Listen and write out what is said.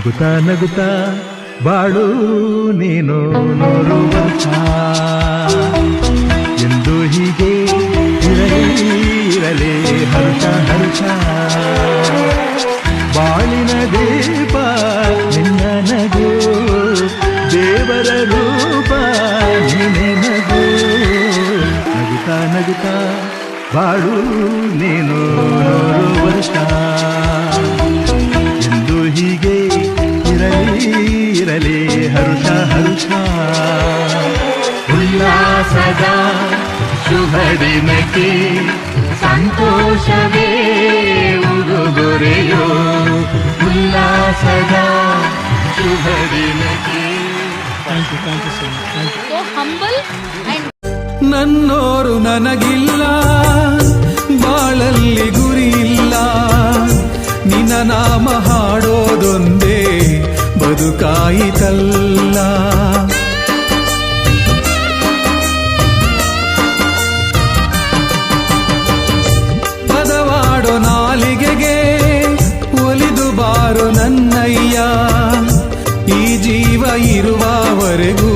ನಗುತ್ತಾ ನಗುತ್ತಾ ಬಾಳು ನೀನು 100 ವರ್ಷ ಎಂದು ಹೀಗೆ ಇರಲಿ ಹರುಷ ಹರುಷ ಬಾಳಿನ ದೀಪ ನಿನ್ನ ನಗು ದೇವರ ರೂಪ ನೀನೆ ನಗು ನಗುತ್ತಾ ನಗುತ್ತಾ ಬಾಳು ನೀನು 100 ವರ್ಷ ಎಂದು ಹೀಗೆ ಇರಲಿ ಹರುಷ ಹರುಷ ಉಲ್ಲಾಸದ ಶುಭ ದಿನಕ್ಕೆ ಸಂತೋಷವೇ ಉಡುಗೊರೆಯೋ ಉಲ್ಲಾಸದ ಶುಭ ದಿನಕ್ಕೆ. So humble and ನನ್ನೋರು ನನಗಿಲ್ಲ ಬಾಳಲ್ಲಿ ಗುರಿಯಿಲ್ಲ ನಿನ್ನ ನಾಮ ಹಾಡೋದೊಂದೇ ಬದುಕಾಯಿತಲ್ಲ ಪದವಾಡೋ ನಾಲಿಗೆಗೆ ಒಲಿದು ಬಾರೋ ನನ್ನಯ್ಯ ಈ ಜೀವ ಇರುವವರೆಗೂ